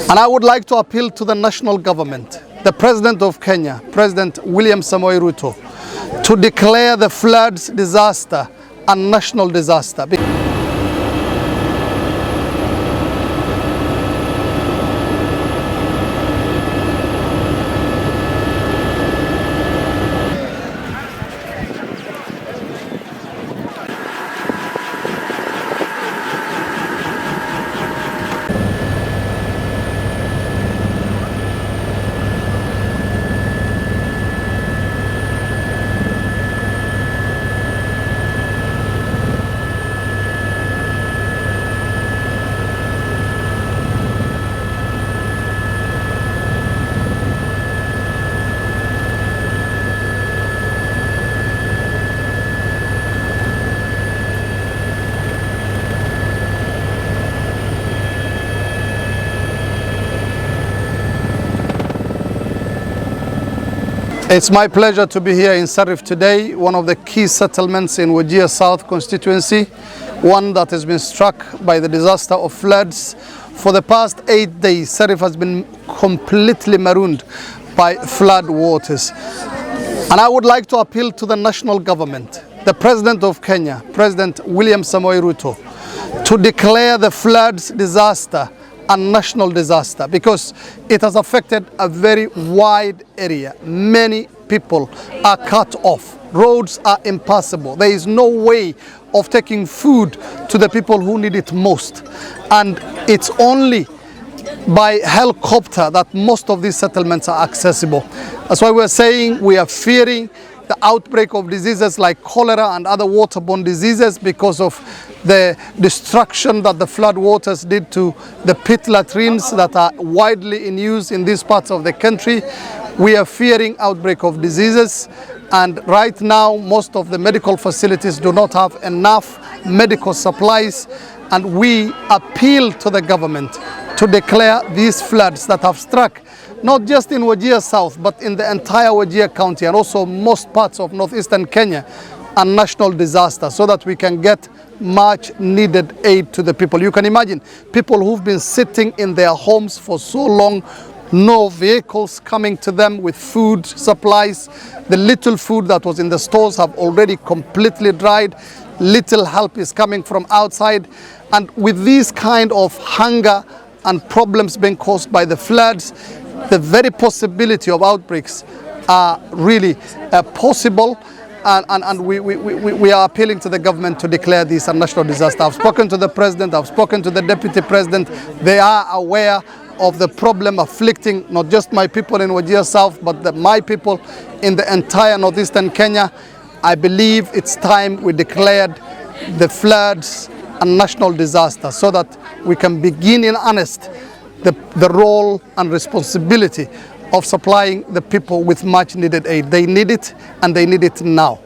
And I would like to appeal to the national government, the President of Kenya, President William Samoei Ruto, to declare the floods disaster a national disaster. It's my pleasure to be here in Sarif today, one of the key settlements in Wajir South constituency, one that has been struck by the disaster of floods. For the past 8 days, Sarif has been completely marooned by flood waters. And I would like to appeal to the national government, the President of Kenya, President William Samoei Ruto, to declare the floods disaster a national disaster, because it has affected a very wide area. Many people are cut off. Roads are impassable. There is no way of taking food to the people who need it most. And it's only by helicopter that most of these settlements are accessible. That's why we're saying we are fearing the outbreak of diseases like cholera and other waterborne diseases because of the destruction that the flood waters did to the pit latrines that are widely in use in these parts of the country. We are fearing outbreak of diseases, and right now most of the medical facilities do not have enough medical supplies, and we appeal to the government to declare these floods that have struck not just in Wajir South, but in the entire Wajir County and also most parts of northeastern Kenya, a national disaster, so that we can get much needed aid to the people. You can imagine people who've been sitting in their homes for so long, no vehicles coming to them with food supplies. The little food that was in the stores have already completely dried. Little help is coming from outside. And with these kind of hunger and problems being caused by the floods, the very possibility of outbreaks are really possible, and we are appealing to the government to declare this a national disaster. I've spoken to the president, I've spoken to the deputy president. They are aware of the problem afflicting not just my people in Wajir South, but my people in the entire northeastern Kenya. I believe it's time we declared the floods a national disaster, so that we can begin in earnest the role and responsibility of supplying the people with much needed aid. They need it, and they need it now.